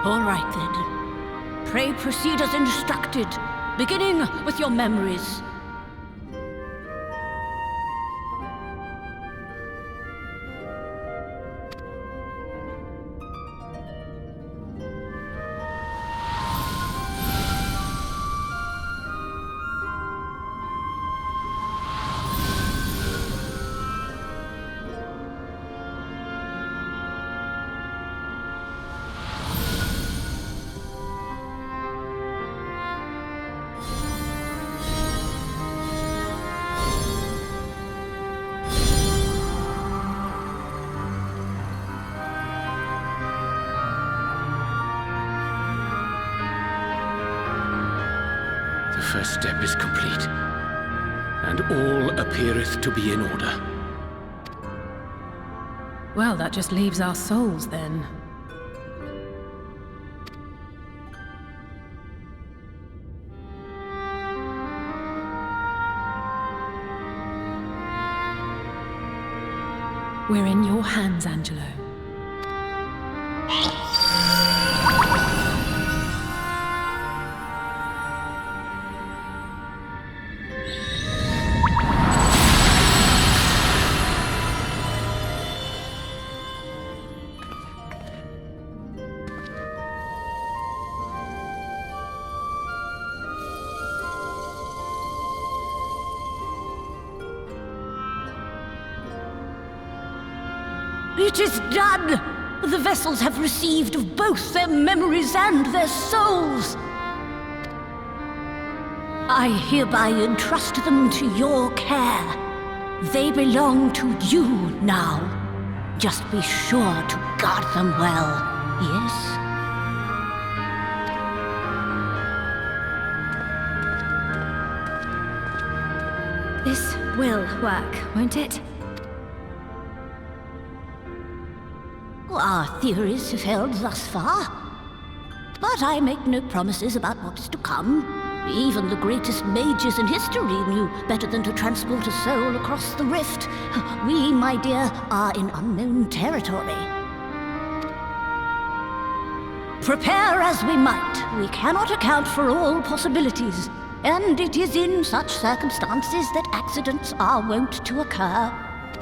All right then. Pray proceed as instructed, beginning with your memories. The first step is complete, and all appeareth to be in order. Well, that just leaves our souls, then. We're in your hands, Angelo. It is done! The vessels have received of both their memories and their souls. I hereby entrust them to your care. They belong to you now. Just be sure to guard them well, yes? This will work, won't it? Our theories have held thus far. But I make no promises about what is to come. Even the greatest mages in history knew better than to transport a soul across the rift. We, my dear, are in unknown territory. Prepare as we might, we cannot account for all possibilities. And it is in such circumstances that accidents are wont to occur.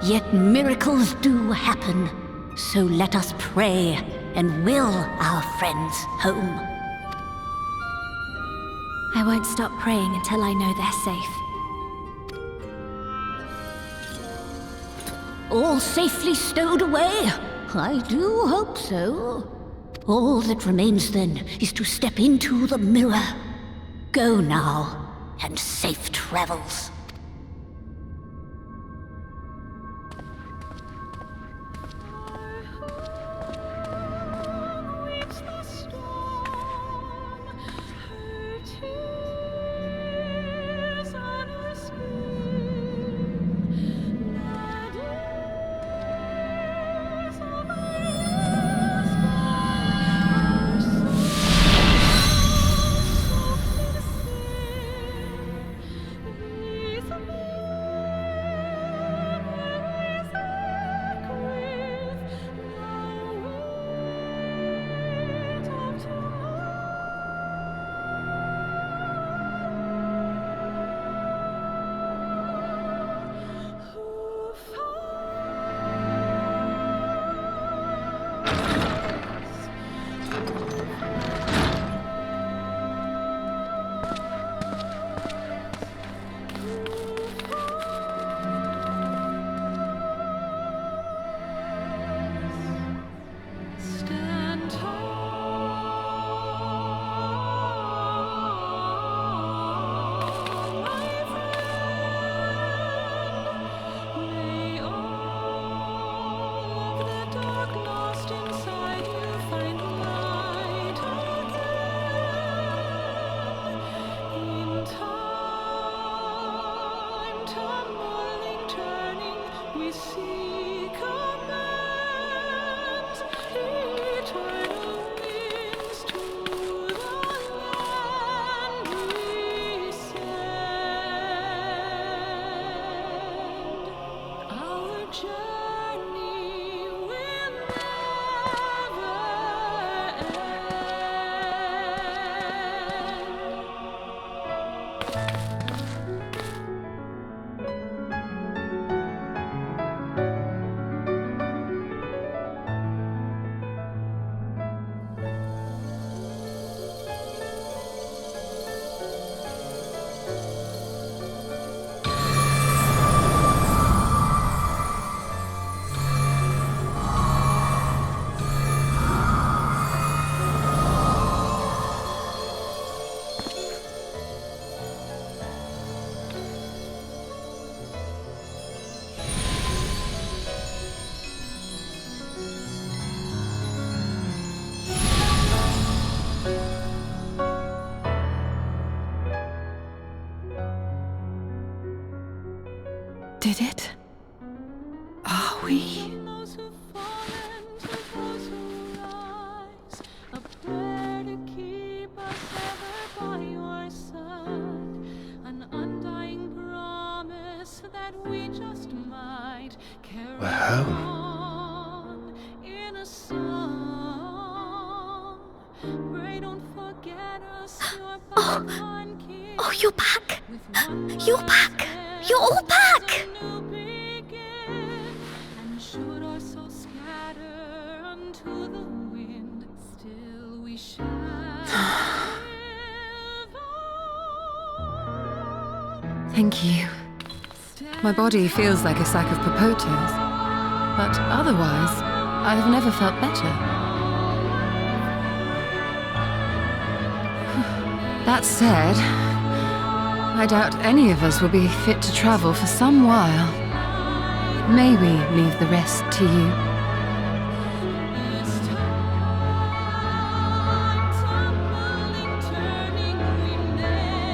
Yet miracles do happen. So let us pray and will our friends home. I won't stop praying until I know they're safe. All safely stowed away? I do hope so. All that remains then is to step into the mirror. Go now, and safe travels. Journey will never end. did it? Are we? We're home. Oh, you're back! You're back! You're all back! Thank you. My body feels like a sack of potatoes, but otherwise, I've never felt better. That said, I doubt any of us will be fit to travel for some while. Maybe leave the rest to you.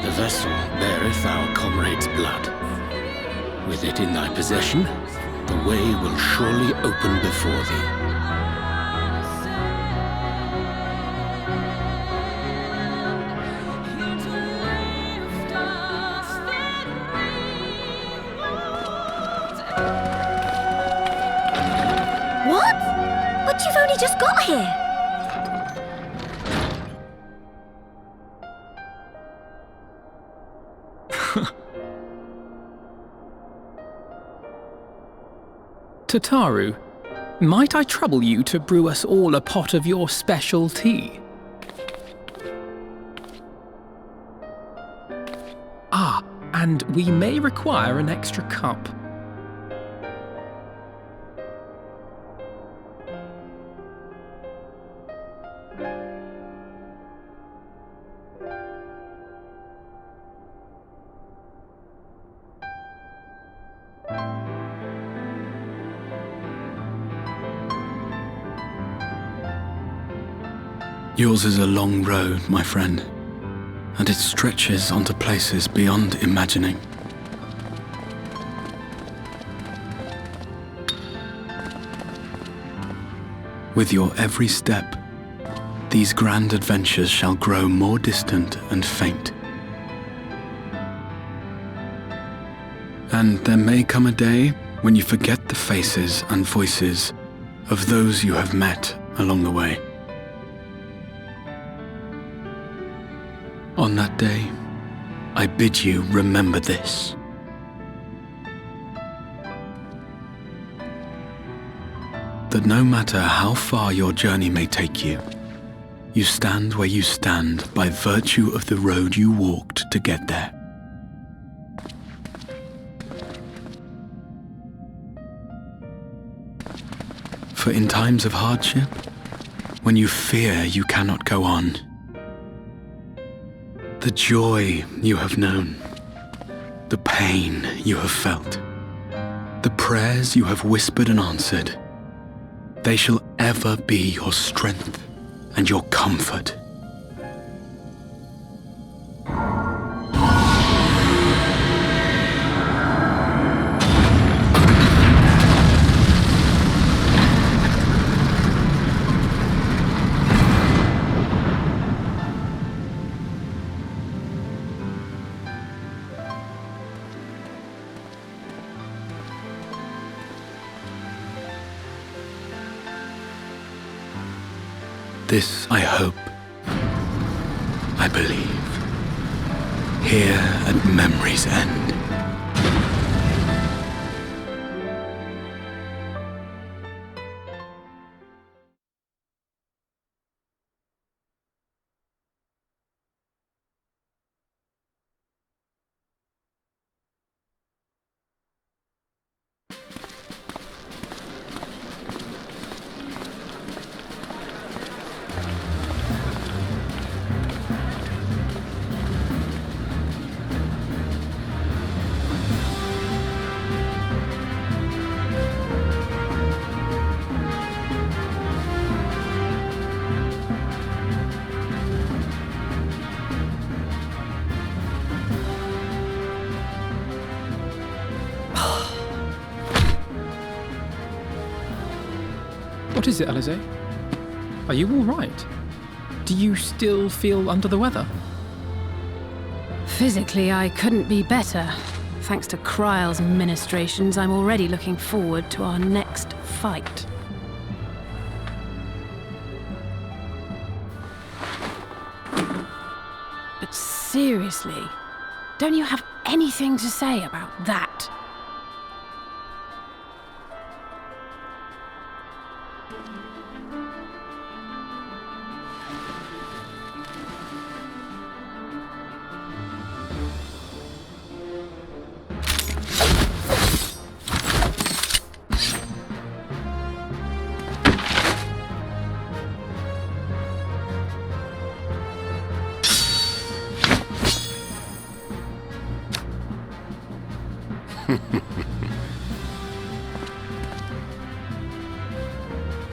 The vessel beareth our comrade's blood. With it in thy possession, the way will surely open before thee. What? But you've only just got here! Tataru, might I trouble you to brew us all a pot of your special tea? Ah, and we may require an extra cup. Yours is a long road, my friend, and it stretches onto places beyond imagining. With your every step, these grand adventures shall grow more distant and faint. And there may come a day when you forget the faces and voices of those you have met along the way. On that day, I bid you remember this. That no matter how far your journey may take you, you stand where you stand by virtue of the road you walked to get there. For in times of hardship, when you fear you cannot go on, the joy you have known, the pain you have felt, the prayers you have whispered and answered, they shall ever be your strength and your comfort. This I hope, I believe, here at memory's end. What is it, Alize? Are you all right? Do you still feel under the weather? Physically, I couldn't be better. Thanks to Kryle's ministrations, I'm already looking forward to our next fight. But seriously, don't you have anything to say about that?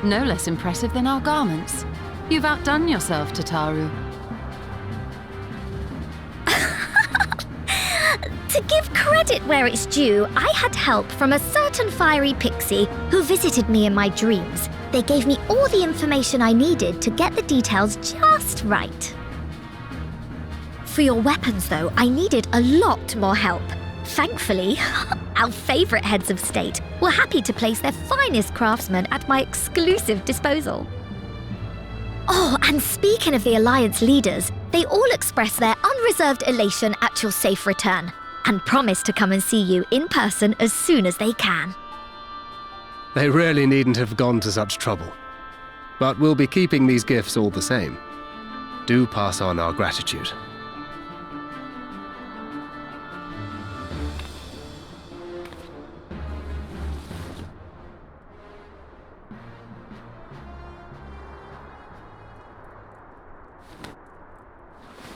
No less impressive than our garments. You've outdone yourself, Tataru. To give credit where it's due, I had help from a certain fiery pixie who visited me in my dreams. They gave me all the information I needed to get the details just right. For your weapons, though, I needed a lot more help. Thankfully, our favourite heads of state were happy to place their finest craftsmen at my exclusive disposal. Oh, and speaking of the Alliance leaders, they all expressed their unreserved elation at your safe return, and promise to come and see you in person as soon as they can. They really needn't have gone to such trouble. But we'll be keeping these gifts all the same. Do pass on our gratitude.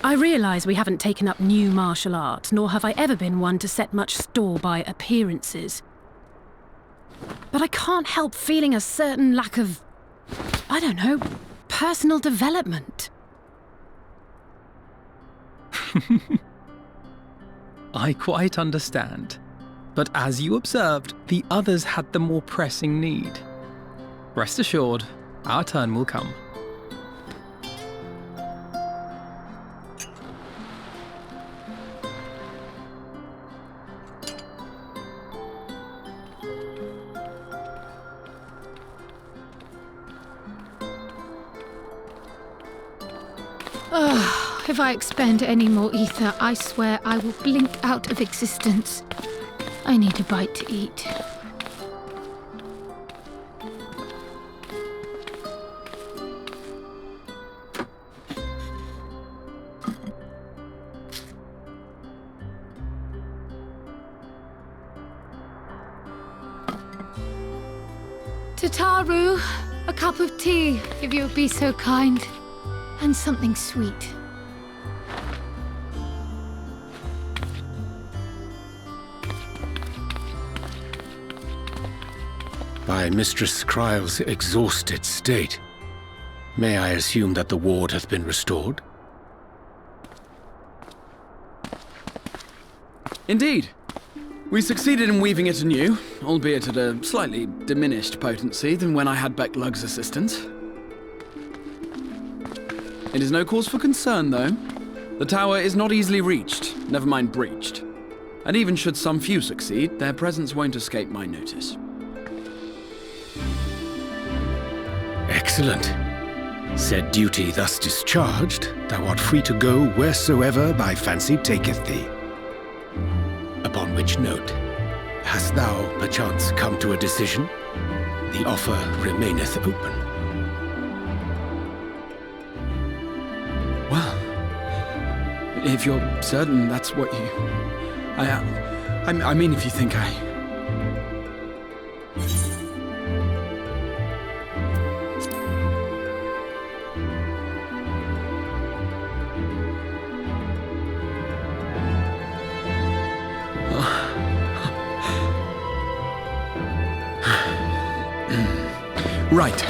I realise we haven't taken up new martial arts, nor have I ever been one to set much store by appearances. But I can't help feeling a certain lack of, I don't know, personal development. I quite understand. But as you observed, the others had the more pressing need. Rest assured, our turn will come. If I expend any more ether, I swear I will blink out of existence. I need a bite to eat. Tataru, a cup of tea, if you would be so kind. And something sweet. By Mistress Kryle's exhausted state, may I assume that the ward hath been restored? Indeed. We succeeded in weaving it anew, albeit at a slightly diminished potency than when I had Becklug's assistance. It is no cause for concern, though. The tower is not easily reached, never mind breached. And even should some few succeed, their presence won't escape my notice. Excellent. Said duty thus discharged, thou art free to go wheresoever thy fancy taketh thee. Upon which note, hast thou perchance come to a decision? The offer remaineth open. Well, if you're certain that's what you... I mean, if you think I... Right.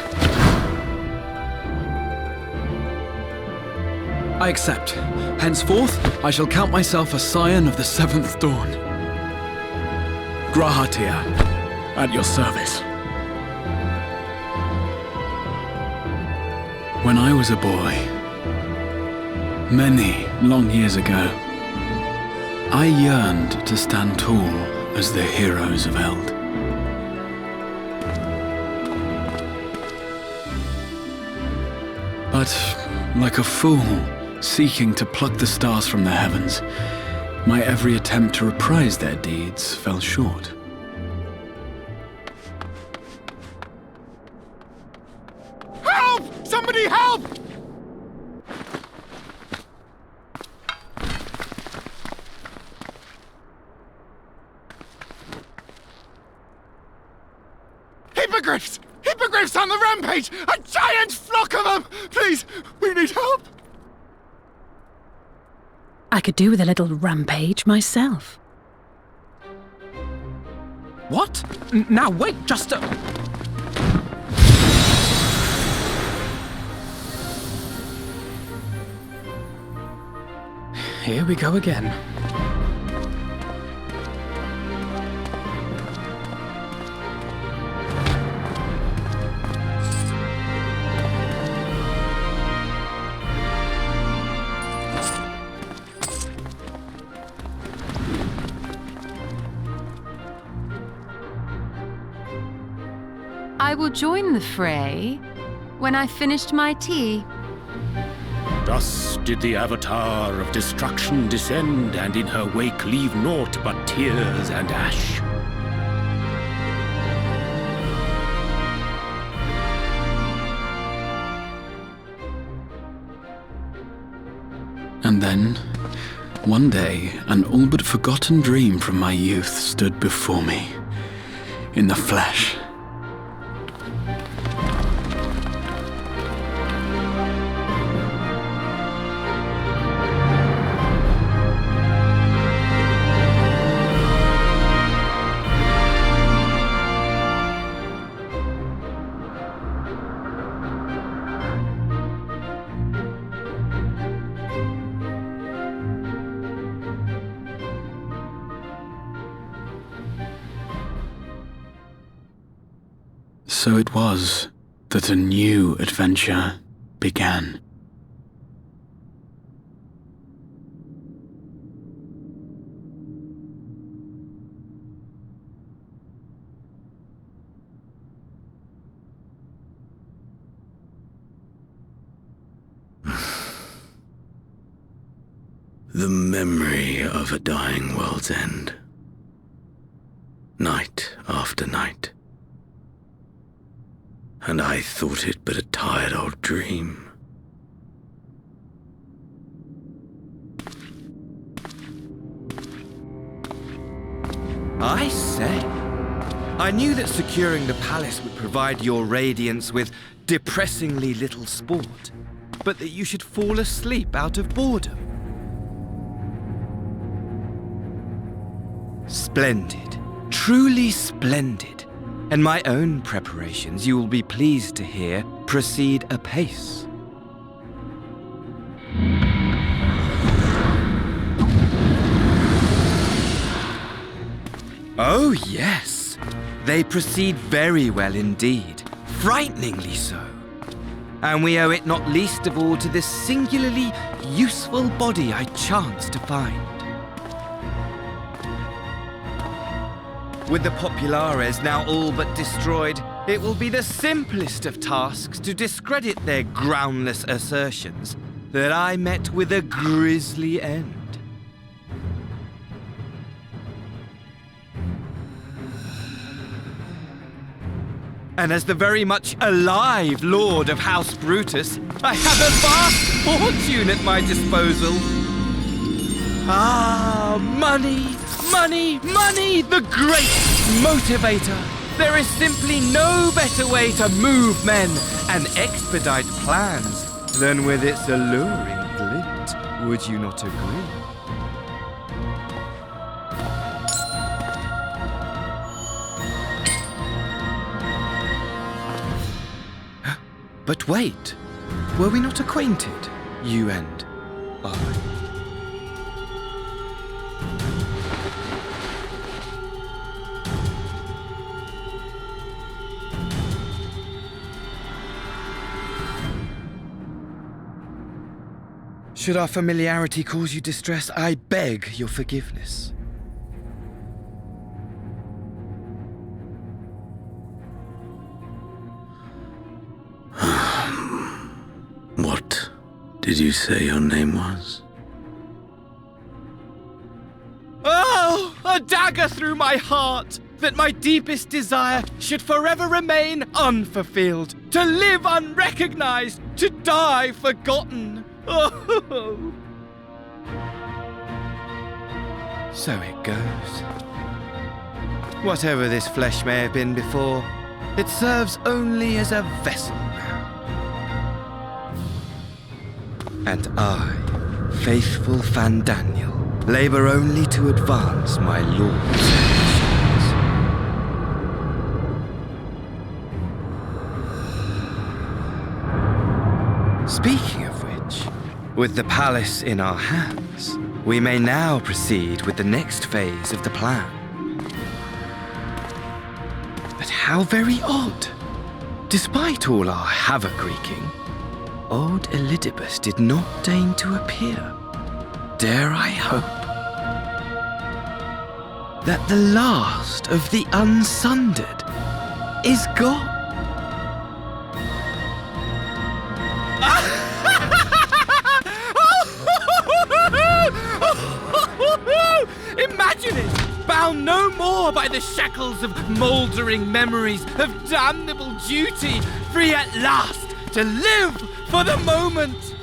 I accept. Henceforth, I shall count myself a scion of the seventh dawn. Grahatia, at your service. When I was a boy, many long years ago, I yearned to stand tall as the heroes of Eld. But, like a fool seeking to pluck the stars from the heavens, my every attempt to reprise their deeds fell short. Help! Somebody help! Hippogriffs! Hippogriffs on the rampage! A giant flock of them! Please, we need help! I could do with a little rampage myself. What? Now wait just a... Here we go again. I will join the fray when I've finished my tea. Thus did the Avatar of Destruction descend, and in her wake leave naught but tears and ash. And then, one day, an all but forgotten dream from my youth stood before me, in the flesh. So it was that a new adventure began. The memory of a dying world's end. Night after night. And I thought it but a tired old dream. I say, I knew that securing the palace would provide your radiance with depressingly little sport, but that you should fall asleep out of boredom. Splendid, truly splendid. And my own preparations, you will be pleased to hear, proceed apace. Oh, yes. They proceed very well indeed. Frighteningly so. And we owe it not least of all to this singularly useful body I chanced to find. With the populares now all but destroyed, it will be the simplest of tasks to discredit their groundless assertions that I met with a grisly end. And as the very much alive Lord of House Brutus, I have a vast fortune at my disposal. Ah, money! Money, money, the great motivator. There is simply no better way to move men and expedite plans than with its alluring glint. Would you not agree? But wait, were we not acquainted, you and I? Should our familiarity cause you distress, I beg your forgiveness. What did you say your name was? Oh, a dagger through my heart, that my deepest desire should forever remain unfulfilled, to live unrecognized, to die forgotten. Oh. So it goes. Whatever this flesh may have been before, it serves only as a vessel now. And I, faithful Fandaniel, labor only to advance my lord's ambitions. Speaking of which, with the palace in our hands, we may now proceed with the next phase of the plan. But how very odd! Despite all our havoc-wreaking, old Elidibus did not deign to appear. Dare I hope that the last of the unsundered is gone? Imagine it! Bound no more by the shackles of mouldering memories of damnable duty, free at last to live for the moment!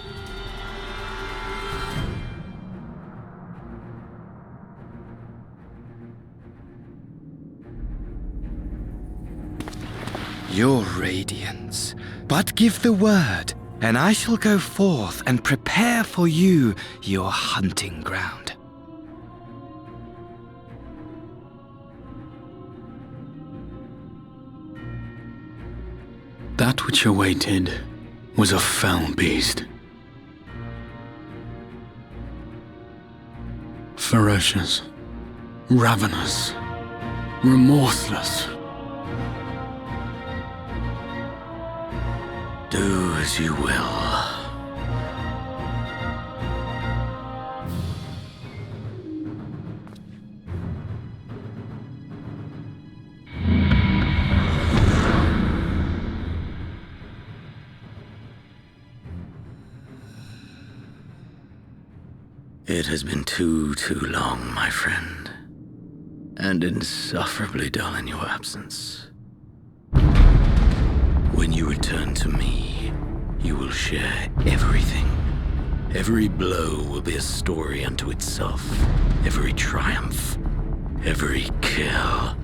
Your radiance, but give the word, and I shall go forth and prepare for you your hunting ground. That which awaited was a fell beast. Ferocious, ravenous, remorseless. Do as you will. It has been too long, my friend, and insufferably dull in your absence. When you return to me, you will share everything. Every blow will be a story unto itself. Every triumph, every kill.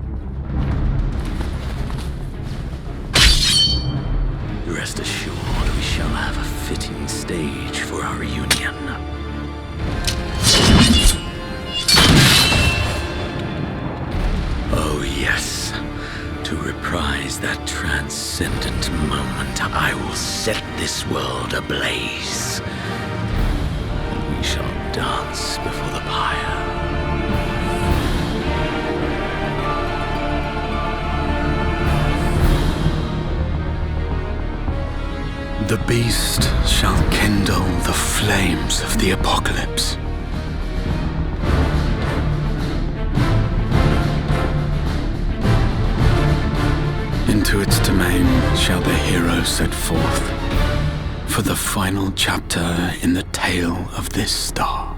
Rest assured, we shall have a fitting stage for our reunion. Oh yes, to reprise that transcendent moment, I will set this world ablaze. And we shall dance before the pyre. The beast shall kindle the flames of the apocalypse. Into its domain shall the hero set forth for the final chapter in the tale of this star.